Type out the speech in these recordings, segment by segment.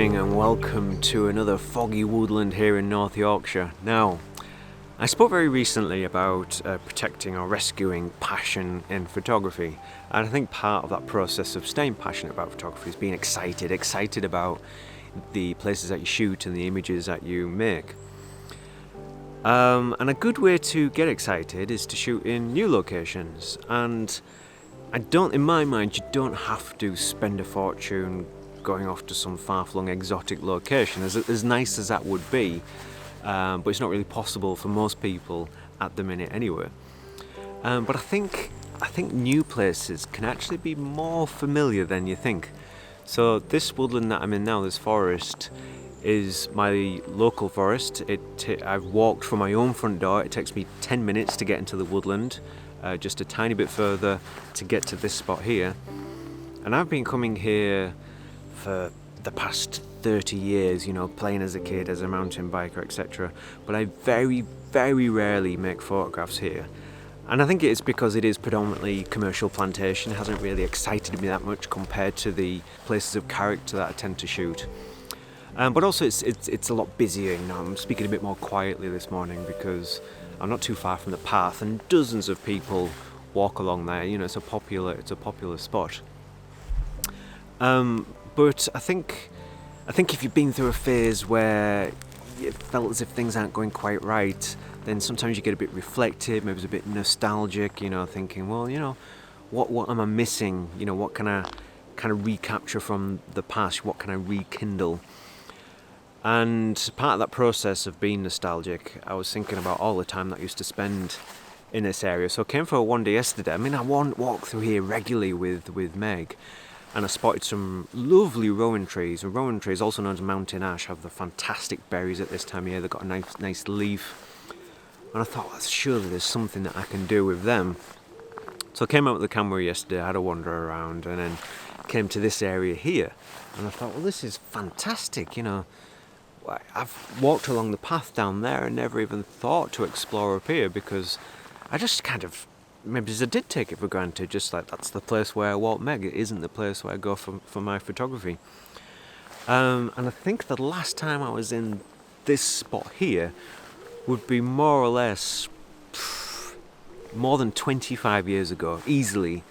morning and welcome to another foggy woodland here in North Yorkshire. Now, I spoke very recently about protecting or rescuing passion in photography, and I think part of that process of staying passionate about photography is being excited about the places that you shoot and the images that you make. And a good way to get excited is to shoot in new locations, and in my mind, you don't have to spend a fortune going off to some far-flung exotic location, as nice as that would be, but it's not really possible for most people at the minute anyway. But I think new places can actually be more familiar than you think. So this woodland that I'm in now, this forest, is my local forest. I've walked from my own front door. It takes me 10 minutes to get into the woodland, just a tiny bit further to get to this spot here. And I've been coming here for the past 30 years, playing as a kid, as a mountain biker, etc. But I very, very rarely make photographs here. And I think it's because it is predominantly commercial plantation. It hasn't really excited me that much compared to the places of character that I tend to shoot. But also it's a lot busier. I'm speaking a bit more quietly this morning because I'm not too far from the path and dozens of people walk along there. It's a popular spot. But I think if you've been through a phase where it felt as if things aren't going quite right, then sometimes you get a bit reflective, maybe it's a bit nostalgic, thinking, well, what am I missing? What can I kind of recapture from the past? What can I rekindle? And part of that process of being nostalgic, I was thinking about all the time that I used to spend in this area. So I came for a wander yesterday. I walk through here regularly with Meg, and I spotted some lovely rowan trees. And rowan trees, also known as mountain ash, have the fantastic berries at this time of year. They've got a nice leaf. And I thought, well, surely there's something that I can do with them. So I came out with the camera yesterday, had a wander around, and then came to this area here. And I thought, well, this is fantastic, I've walked along the path down there and never even thought to explore up here because I just kind of, maybe I did take it for granted, just like that's the place where I walk Meg. It isn't the place where I go for my photography. And I think the last time I was in this spot here would be more or less more than 25 years ago, easily.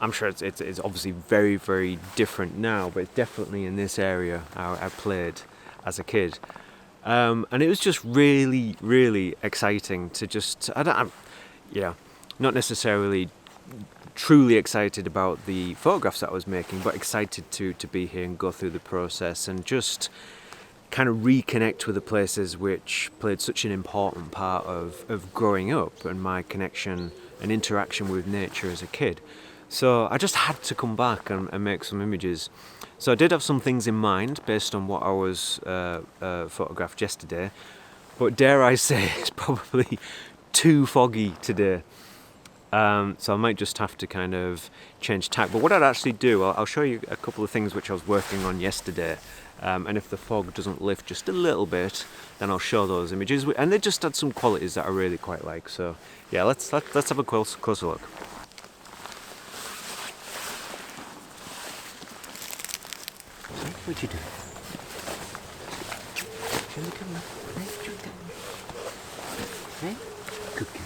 I'm sure it's obviously very, very different now, but definitely in this area I played as a kid. And it was just really, really exciting to just, not necessarily truly excited about the photographs that I was making, but excited to be here and go through the process and just kind of reconnect with the places which played such an important part of growing up and my connection and interaction with nature as a kid. So I just had to come back and make some images. So I did have some things in mind based on what I was photographed yesterday, but dare I say it's probably too foggy today. So I might just have to kind of change tack. But what I'd actually do, I'll show you a couple of things which I was working on yesterday. And if the fog doesn't lift just a little bit, then I'll show those images. And they just had some qualities that I really quite like. So yeah, let's have a closer look. What you doing? Show the camera. Hey, show the camera. Hey, good girl.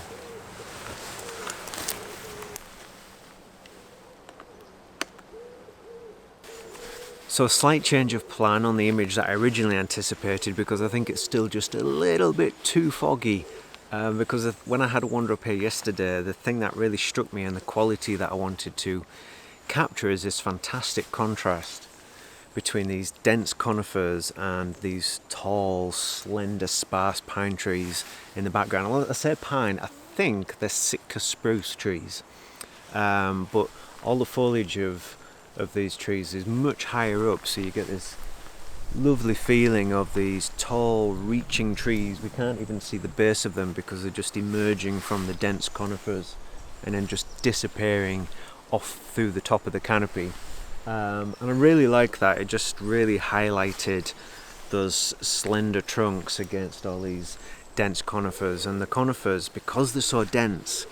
So a slight change of plan on the image that I originally anticipated because I think it's still just a little bit too foggy. Because when I had a wander up here yesterday, the thing that really struck me and the quality that I wanted to capture is this fantastic contrast between these dense conifers and these tall, slender, sparse pine trees in the background. Well, I say pine, I think they're Sitka spruce trees. But all the foliage of these trees is much higher up, so you get this lovely feeling of these tall, reaching trees. We can't even see the base of them because they're just emerging from the dense conifers and then just disappearing off through the top of the canopy. And I really like that. It just really highlighted those slender trunks against all these dense conifers. And the conifers, because they're so dense,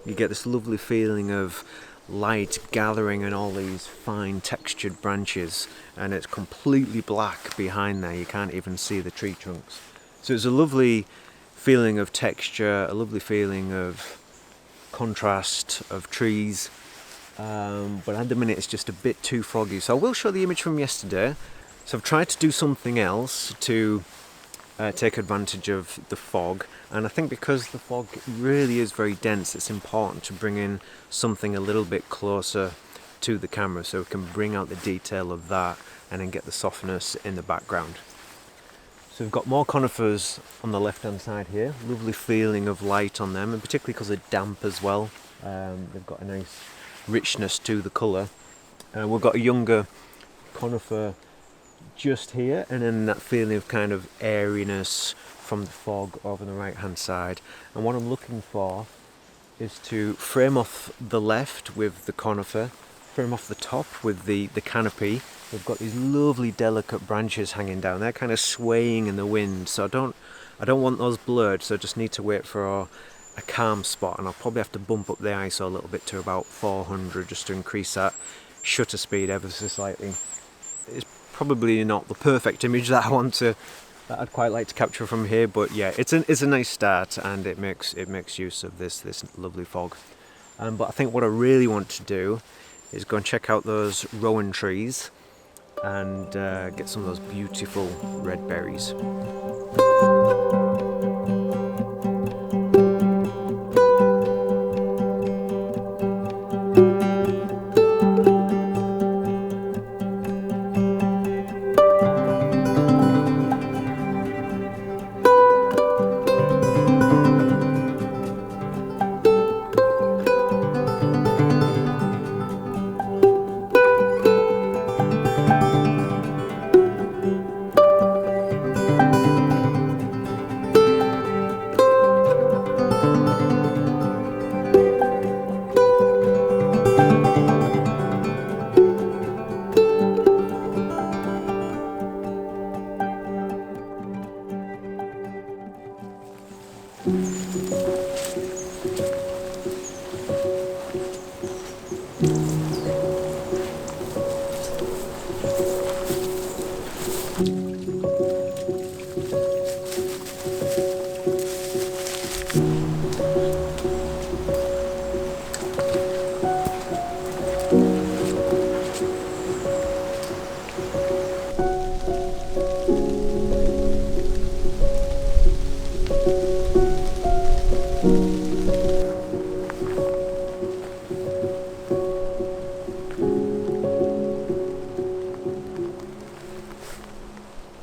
you get this lovely feeling of light gathering in all these fine textured branches, and it's completely black behind there. You can't even see the tree trunks. So it's a lovely feeling of texture, a lovely feeling of contrast of trees, but at the minute it's just a bit too foggy. So I will show the image from yesterday. So I've tried to do something else to take advantage of the fog, and I think because the fog really is very dense, it's important to bring in something a little bit closer to the camera so we can bring out the detail of that and then get the softness in the background. So we've got more conifers on the left hand side here, lovely feeling of light on them, and particularly because they're damp as well, they've got a nice richness to the colour. We've got a younger conifer just here, and then that feeling of kind of airiness from the fog over on the right hand side. And what I'm looking for is to frame off the left with the conifer, frame off the top with the canopy. We've got these lovely delicate branches hanging down, they're kind of swaying in the wind, so I don't want those blurred, so I just need to wait for a calm spot, and I'll probably have to bump up the ISO a little bit to about 400 just to increase that shutter speed ever so slightly. It's probably not the perfect image that I'd quite like to capture from here, but yeah, it's a nice start, and it makes use of this lovely fog. But I think what I really want to do is go and check out those rowan trees and get some of those beautiful red berries.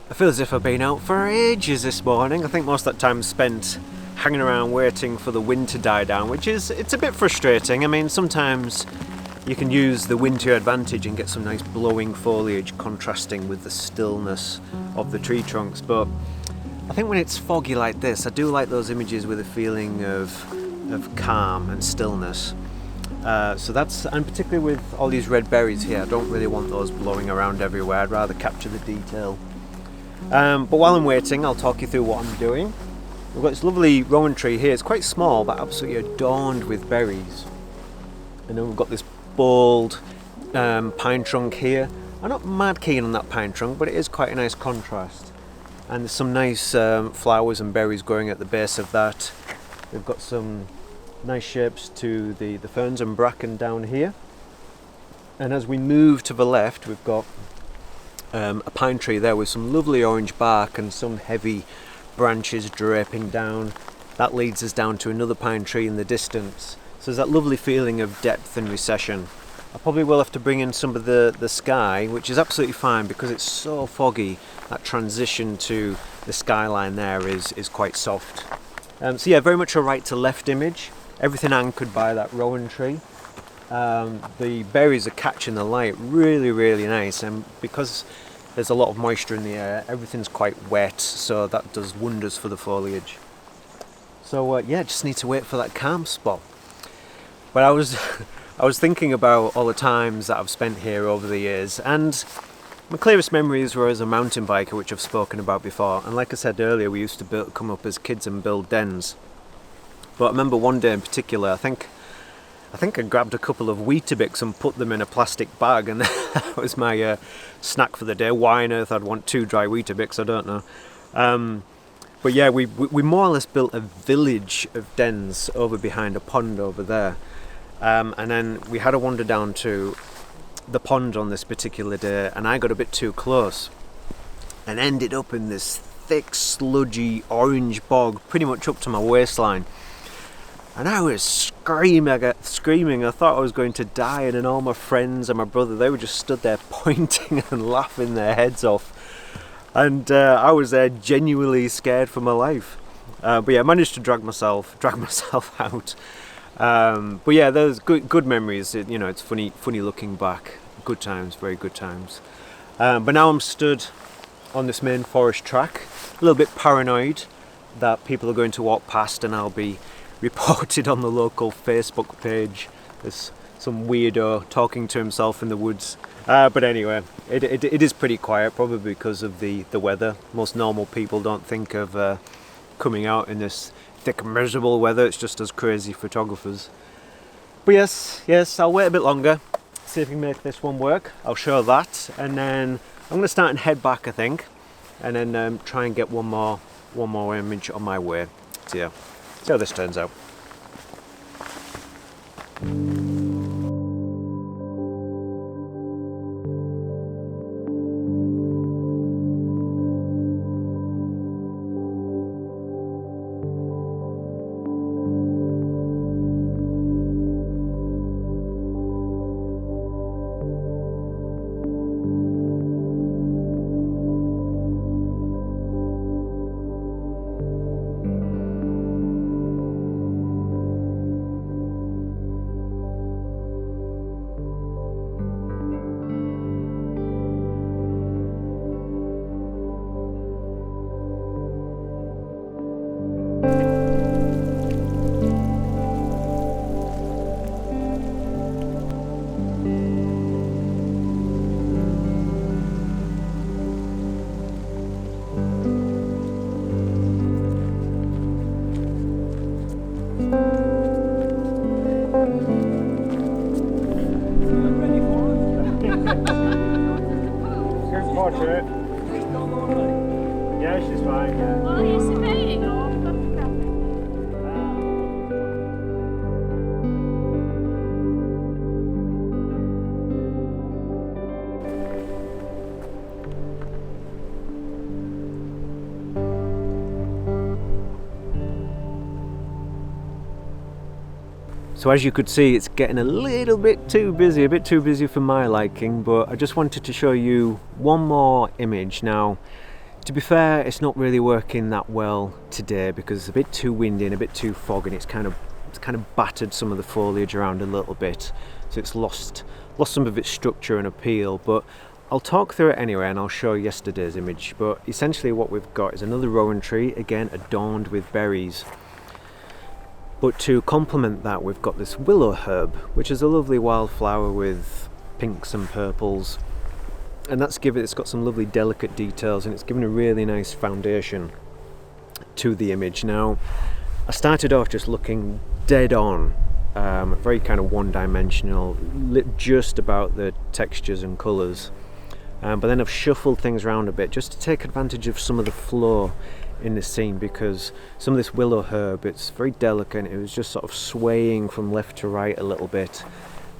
I feel as if I've been out for ages this morning. I think most of that time spent hanging around waiting for the wind to die down, it's a bit frustrating. I mean, sometimes you can use the wind to your advantage and get some nice blowing foliage contrasting with the stillness of the tree trunks, but I think when it's foggy like this, I do like those images with a feeling of calm and stillness. So that's, and particularly with all these red berries here, I don't really want those blowing around everywhere. I'd rather capture the detail. But while I'm waiting, I'll talk you through what I'm doing. We've got this lovely rowan tree here. It's quite small, but absolutely adorned with berries. And then we've got this bold pine trunk here. I'm not mad keen on that pine trunk, but it is quite a nice contrast. And there's some nice flowers and berries growing at the base of that. We've got some nice shapes to the ferns and bracken down here. And as we move to the left, we've got a pine tree there with some lovely orange bark and some heavy branches draping down. That leads us down to another pine tree in the distance. So there's that lovely feeling of depth and recession. I probably will have to bring in some of the sky, which is absolutely fine because it's so foggy. That transition to the skyline there is quite soft. So yeah, very much a right to left image. Everything anchored by that rowan tree. The berries are catching the light really, really nice, and because there's a lot of moisture in the air, everything's quite wet, so that does wonders for the foliage. So yeah, just need to wait for that calm spot. But I was thinking about all the times that I've spent here over the years, and my clearest memories were as a mountain biker, which I've spoken about before. And like I said earlier, we used to come up as kids and build dens. But I remember one day in particular, I think I think I grabbed a couple of Weetabix and put them in a plastic bag, and that was my snack for the day. Why on earth I'd want 2 dry Weetabix, I don't know. But yeah, we more or less built a village of dens over behind a pond over there. And then we had a wander down to the pond on this particular day, and I got a bit too close and ended up in this thick, sludgy, orange bog, pretty much up to my waistline. And I was screaming. I thought I was going to die, and then all my friends and my brother, they were just stood there pointing and laughing their heads off. And I was there genuinely scared for my life. But yeah, I managed to drag myself out. But yeah, those good memories. You know, it's funny looking back. Good times, very good times. But now I'm stood on this main forest track, a little bit paranoid that people are going to walk past and I'll be reported on the local Facebook page as some weirdo talking to himself in the woods. But anyway, it is pretty quiet, probably because of the weather. Most normal people don't think of coming out in this thick, miserable weather. It's just as crazy photographers. But yes, I'll wait a bit longer, see if we can make this one work. I'll show that, and then I'm going to start and head back, I think, and then try and get one more image on my way. So yeah, see how this turns out. Portrait. Yeah, she's fine. Yeah. Oh, yes, okay. So as you could see, it's getting a little bit too busy, for my liking, but I just wanted to show you one more image. Now, to be fair, it's not really working that well today because it's a bit too windy and a bit too foggy, and it's kind of battered some of the foliage around a little bit, so it's lost some of its structure and appeal. But I'll talk through it anyway, and I'll show yesterday's image. But essentially what we've got is another rowan tree, again adorned with berries. But to complement that, we've got this willow herb, which is a lovely wildflower with pinks and purples, and it's got some lovely delicate details, and it's given a really nice foundation to the image. Now, I started off just looking dead on, very kind of one-dimensional, just about the textures and colours, but then I've shuffled things around a bit just to take advantage of some of the flow in the scene, because some of this willow herb, it's very delicate. It was just sort of swaying from left to right a little bit.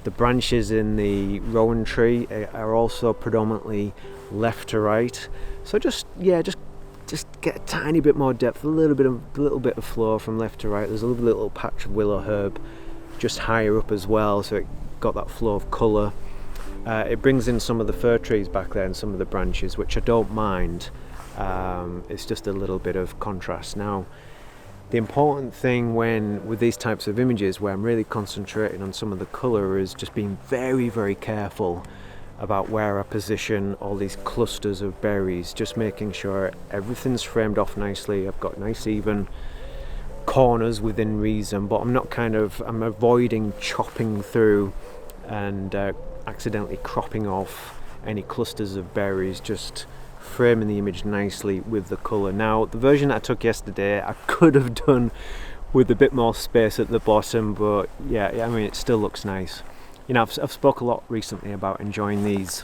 The branches in the rowan tree are also predominantly left to right, so just get a tiny bit more depth, a little bit of flow from left to right. There's a lovely little patch of willow herb just higher up as well, so it got that flow of colour. It brings in some of the fir trees back there and some of the branches, which I don't mind. It's just a little bit of contrast. Now, the important thing with these types of images, where I'm really concentrating on some of the colour, is just being very, very careful about where I position all these clusters of berries, just making sure everything's framed off nicely. I've got nice even corners within reason, but I'm avoiding chopping through and accidentally cropping off any clusters of berries, just framing the image nicely with the colour. Now, the version that I took yesterday, I could have done with a bit more space at the bottom, but yeah, I mean, it still looks nice. You know, I've spoke a lot recently about enjoying these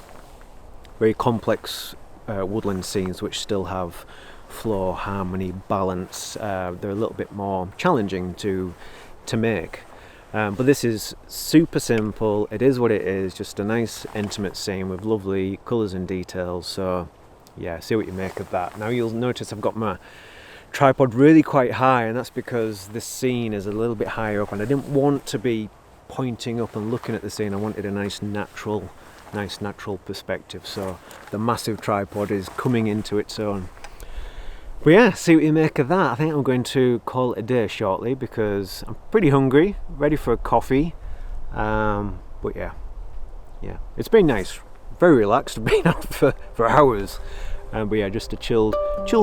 very complex woodland scenes which still have flow, harmony, balance. They're a little bit more challenging to make. But this is super simple. It is what it is, just a nice intimate scene with lovely colours and details. So yeah, see what you make of that. Now you'll notice I've got my tripod really quite high, and that's because this scene is a little bit higher up, and I didn't want to be pointing up and looking at the scene. I wanted a nice natural perspective, so the massive tripod is coming into its own. But yeah, see what you make of that. I think I'm going to call it a day shortly because I'm pretty hungry, ready for a coffee. But yeah, it's been nice, very relaxed. I've been out for hours. But yeah, just a chilled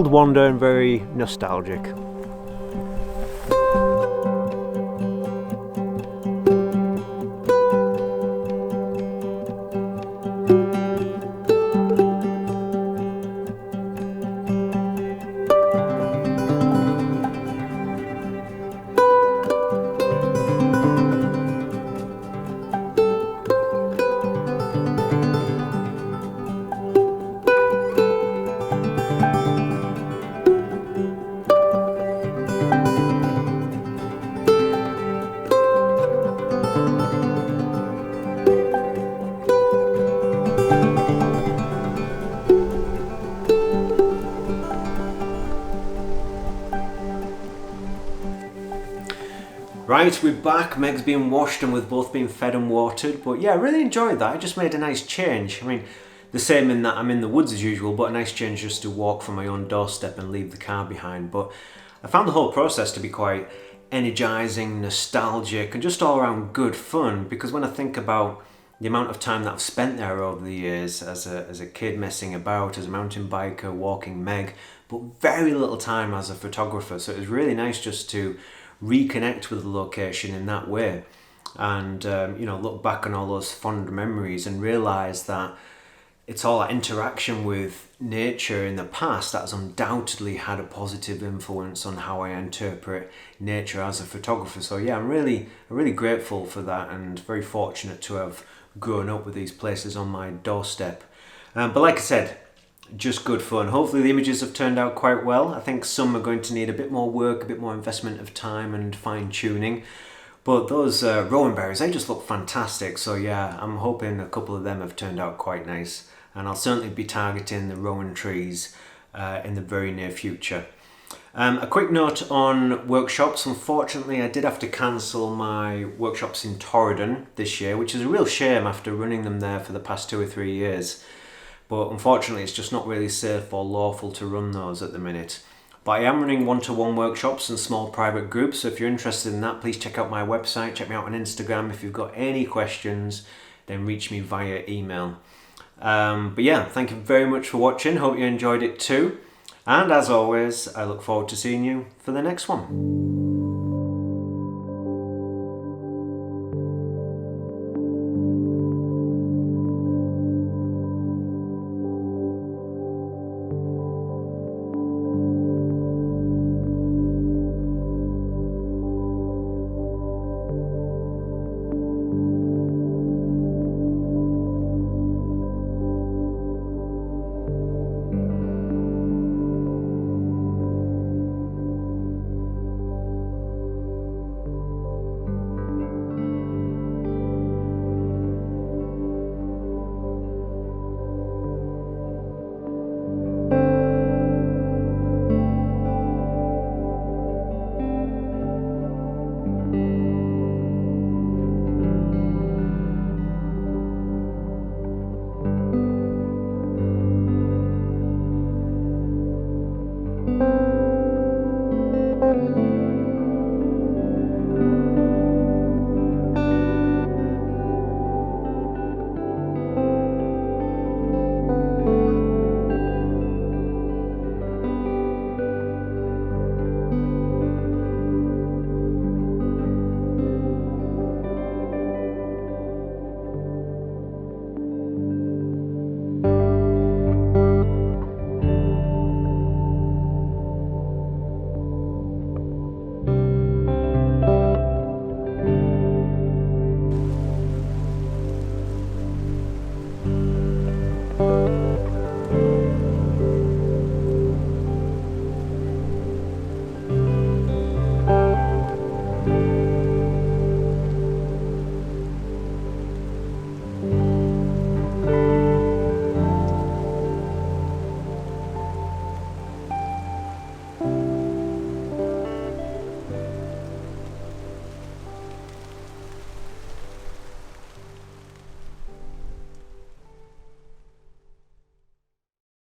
wander and very nostalgic. Right, we're back. Meg's been washed and we've both been fed and watered. But yeah, I really enjoyed that. I just made a nice change. I mean, the same in that I'm in the woods as usual, but a nice change just to walk from my own doorstep and leave the car behind. But I found the whole process to be quite energizing, nostalgic, and just all around good fun. Because when I think about the amount of time that I've spent there over the years as a kid messing about, as a mountain biker, walking Meg, but very little time as a photographer. So it was really nice just to reconnect with the location in that way, and look back on all those fond memories and realize that it's all that interaction with nature in the past that has undoubtedly had a positive influence on how I interpret nature as a photographer. So yeah, I'm really grateful for that and very fortunate to have grown up with these places on my doorstep. But like I said, just good fun. Hopefully the images have turned out quite well. I think some are going to need a bit more work, a bit more investment of time and fine tuning. But those rowan berries, they just look fantastic. So yeah, I'm hoping a couple of them have turned out quite nice. And I'll certainly be targeting the rowan trees in the very near future. A quick note on workshops. Unfortunately, I did have to cancel my workshops in Torridon this year, which is a real shame after running them there for the past 2 or 3 years. But unfortunately, it's just not really safe or lawful to run those at the minute. But I am running one-to-one workshops and small private groups, so if you're interested in that, please check out my website, check me out on Instagram. If you've got any questions, then reach me via email. But yeah, thank you very much for watching. Hope you enjoyed it too. And as always, I look forward to seeing you for the next one.